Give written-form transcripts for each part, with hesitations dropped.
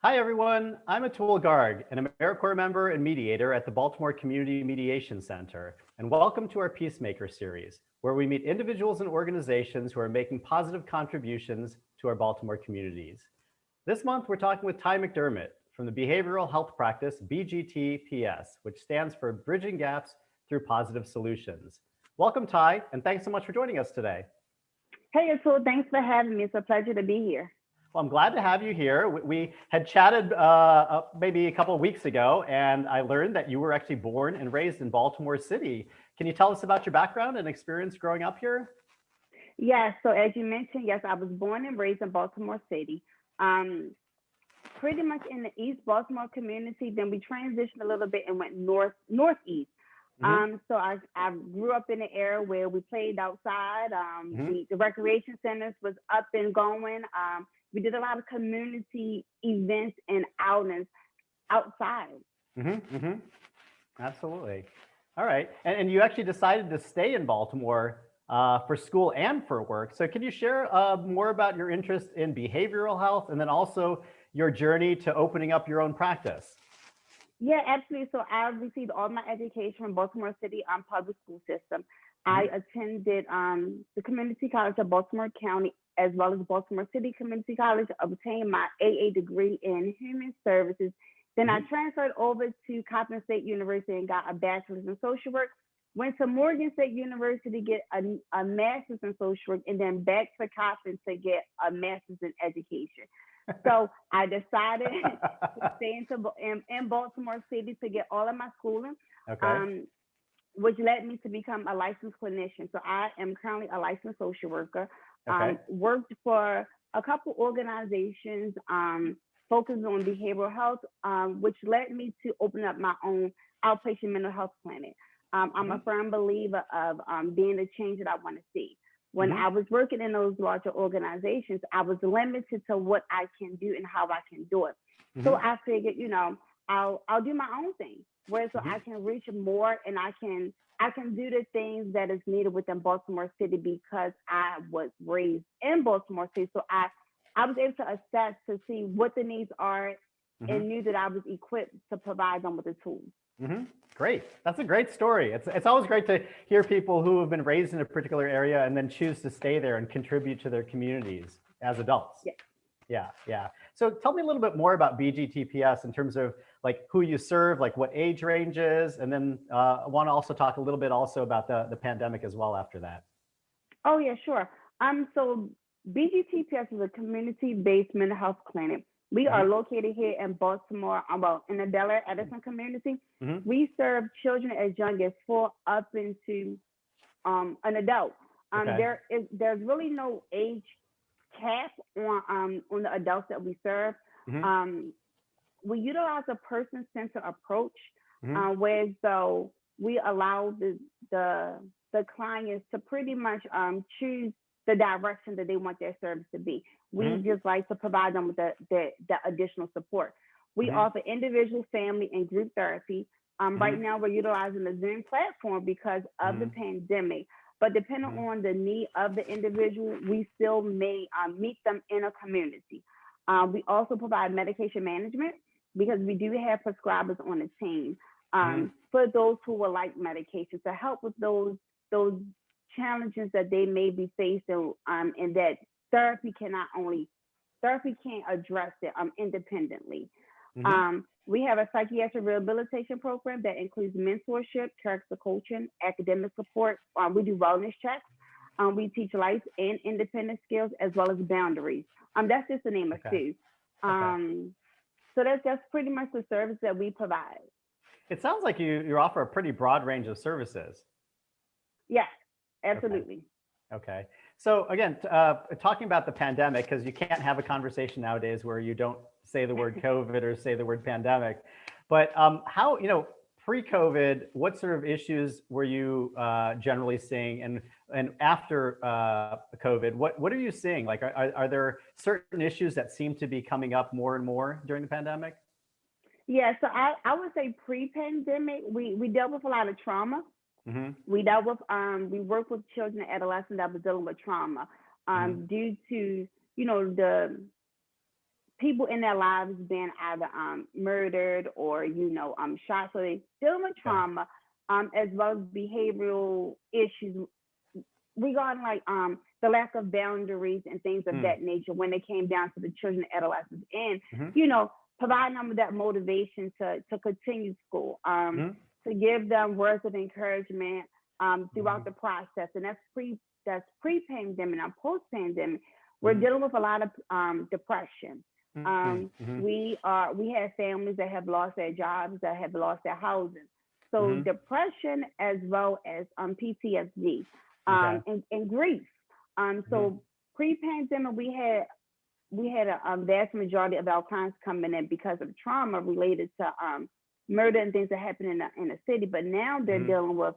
Hi, everyone. I'm Atul Garg, an AmeriCorps member and mediator at the Baltimore Community Mediation Center. And welcome to our Peacemaker series, where we meet individuals and organizations who are making positive contributions to our Baltimore communities. This month, we're talking with Ty McDermott from the behavioral health practice BGTPS, which stands for Bridging Gaps Through Positive Solutions. Welcome, Ty, and thanks so much for joining us today. Hey, Atul, thanks for having me. It's a pleasure to be here. Well, I'm glad to have you here. We had chatted maybe a couple of weeks ago, and I learned that you were actually born and raised in Baltimore City. Can you tell us about your background and experience growing up here? Yes, so as you mentioned, yes, I was born and raised in Baltimore City, um, pretty much in the East Baltimore community. Then we transitioned a little bit and went northeast. Hmm. So I grew up in an area where we played outside. Hmm. The recreation centers was up and going. We did a lot of community events and outings outside. Hmm. Hmm. Absolutely. All right. And you actually decided to stay in Baltimore for school and for work. So can you share more about your interest in behavioral health and then also your journey to opening up your own practice? Yeah, absolutely. So I received all my education from Baltimore City public school system. Hmm. I attended the Community College of Baltimore County as well as Baltimore City Community College, obtained my AA degree in human services. Then I Hmm. transferred over to Coppin State University and got a bachelor's in social work. Went to Morgan State University to get a master's in social work, and then back to Coppin to get a master's in education. So I decided to stay in Baltimore City to get all of my schooling, Okay. um, which led me to become a licensed clinician. So I am currently a licensed social worker. Okay. Worked for a couple organizations focused on behavioral health, which led me to open up my own outpatient mental health clinic. I'm a Hmm. firm believer of being the change that I want to see. When Hmm. I was working in those larger organizations, I was limited to what I can do and how I can do it. So Hmm. I figured, I'll do my own thing, where so Hmm. I can reach more and I can do the things that is needed within Baltimore City because I was raised in Baltimore City. So I was able to assess to see what the needs are Hmm. and knew that I was equipped to provide them with the tools. Hmm. Great. That's a great story. It's always great to hear people who have been raised in a particular area and then choose to stay there and contribute to their communities as adults. Yeah. Yeah, yeah. So tell me a little bit more about BGTPS in terms of like who you serve, like what age ranges, and then I want to also talk a little bit also about the pandemic as well after that. Oh yeah, sure. So BGTPS is a community-based mental health clinic. We are Hmm. located here in Baltimore, well, in the Bel Air Edison community. Hmm. We serve children as young as 4 up into an adult. Okay. There's really no age cap on the adults that we serve. Hmm. Um, we utilize a person-centered approach, Hmm. where so we allow the the clients to pretty much choose the direction that they want their service to be. We Hmm. just like to provide them with the additional support. We Hmm. offer individual, family, and group therapy. Right Hmm. now, we're utilizing the Zoom platform because of the Hmm. pandemic. But depending Hmm. on the need of the individual, we still may meet them in a community. We also provide medication management because we do have prescribers on the team Hmm. for those who would like medication to help with those challenges that they may be facing, and that therapy cannot only therapy can't address it independently. Hmm. We have a psychiatric rehabilitation program that includes mentorship, character coaching, academic support. We do wellness checks. We teach life and independent skills as well as boundaries. That's just to name a Okay. few. Okay. Um, so that's pretty much the service that we provide. It sounds like you offer a pretty broad range of services. Yes, Okay. absolutely. Okay. So again, talking about the pandemic, because you can't have a conversation nowadays where you don't say the word COVID or say the word pandemic. But how, pre-COVID, what sort of issues were you generally seeing, and after COVID, what are you seeing? Like, are there certain issues that seem to be coming up more and more during the pandemic? Yeah, so I would say pre-pandemic, we dealt with a lot of trauma. Hmm. We work with children and adolescents that were dealing with trauma Hmm. due to, you know, the people in their lives been either murdered or shot, so they dealing with trauma, as well as behavioral issues regarding like the lack of boundaries and things of that nature when it came down to the children and adolescents, and providing them with that motivation to continue school, to give them words of encouragement throughout the process. And that's pre-pandemic. Now post-pandemic, we're dealing with a lot of depression. We have families that have lost their jobs, that have lost their housing. So depression as well as PTSD and grief. So pre-pandemic, we had a vast majority of our clients coming in because of trauma related to murder and things that happen in the city. But now they're dealing with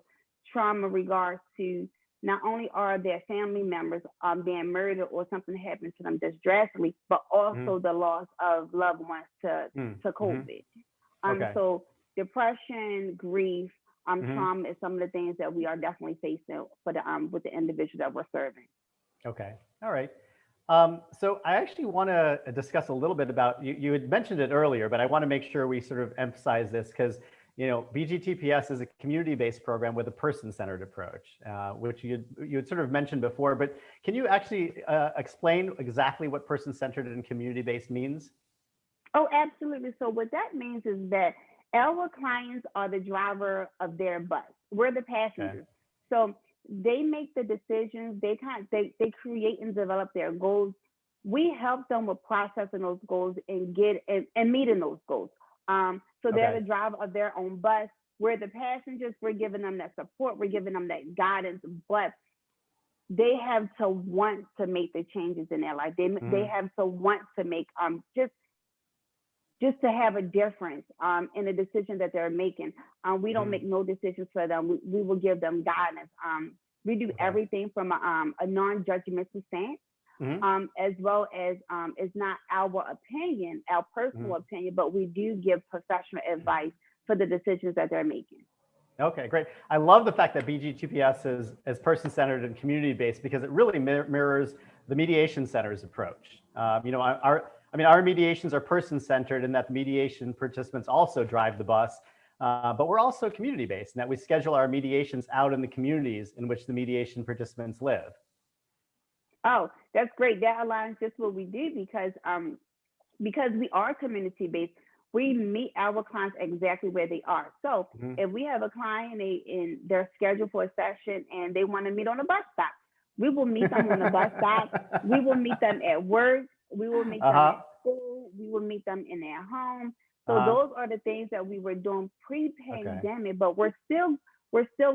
trauma regards to not only are their family members being murdered or something happened to them just drastically, but also the loss of loved ones to COVID. So depression, grief, trauma is some of the things that we are definitely facing for the with the individuals that we're serving. Okay, all right. So I actually want to discuss a little bit about, you had mentioned it earlier, but I want to make sure we sort of emphasize this because, BGTPS is a community-based program with a person-centered approach, which you had sort of mentioned before, but can you actually explain exactly what person-centered and community-based means? Oh, absolutely. So what that means is that our clients are the driver of their bus. We're the passengers. So they make the decisions, they create and develop their goals. We help them with processing those goals and meeting those goals. So they're the driver of their own bus. We're the passengers. We're giving them that support. We're giving them that guidance, but they have to want to make the changes in their life. They have to want to make just to have a difference in the decision that they're making. We don't make no decisions for them. We will give them guidance. We do everything from a non-judgmental stance, as well as it's not our opinion, our personal opinion, but we do give professional advice for the decisions that they're making. Okay, great. I love the fact that BGTPS is person-centered and community-based because it really mirrors the mediation center's approach. Our mediations are person-centered in that the mediation participants also drive the bus, but we're also community-based in that we schedule our mediations out in the communities in which the mediation participants live. Oh, that's great. That aligns just what we do because we are community-based. We meet our clients exactly where they are. So if we have a client and they're scheduled for a session and they want to meet on a bus stop, we will meet them on the bus stop. We will meet them at work. We will meet them at school. We will meet them in their home. So those are the things that we were doing pre-pandemic, but we're still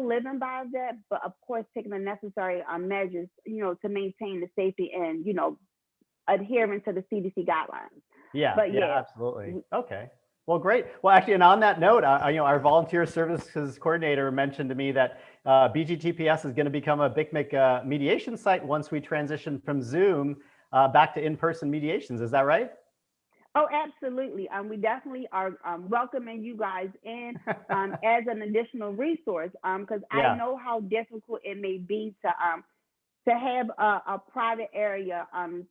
living by that. But of course, taking the necessary measures, to maintain the safety and adhering to the CDC guidelines. Yeah, absolutely. Okay. Well, great. Well, actually, and on that note, our volunteer services coordinator mentioned to me that BGTPS is going to become a BICMIC mediation site once we transition from Zoom back to in-person mediations. Is that right? Oh, absolutely. We definitely are welcoming you guys in as an additional resource because I know how difficult it may be to have a private area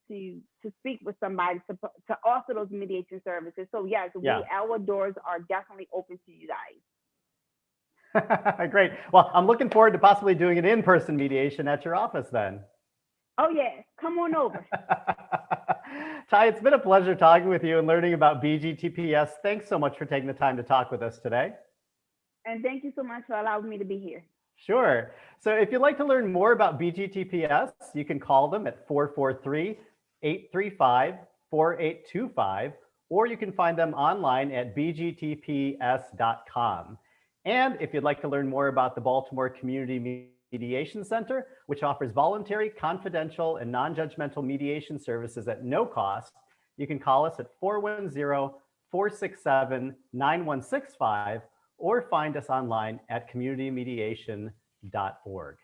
to speak with somebody to offer those mediation services. So yes, our doors are definitely open to you guys. Great. Well, I'm looking forward to possibly doing an in-person mediation at your office then. Oh yeah, come on over. Ty, it's been a pleasure talking with you and learning about BGTPS. Thanks so much for taking the time to talk with us today. And thank you so much for allowing me to be here. Sure. So if you'd like to learn more about BGTPS, you can call them at 443-835-4825, or you can find them online at bgtps.com. And if you'd like to learn more about the Baltimore Community Mediation Center, which offers voluntary, confidential, and non-judgmental mediation services at no cost, you can call us at 410-467-9165 or find us online at communitymediation.org.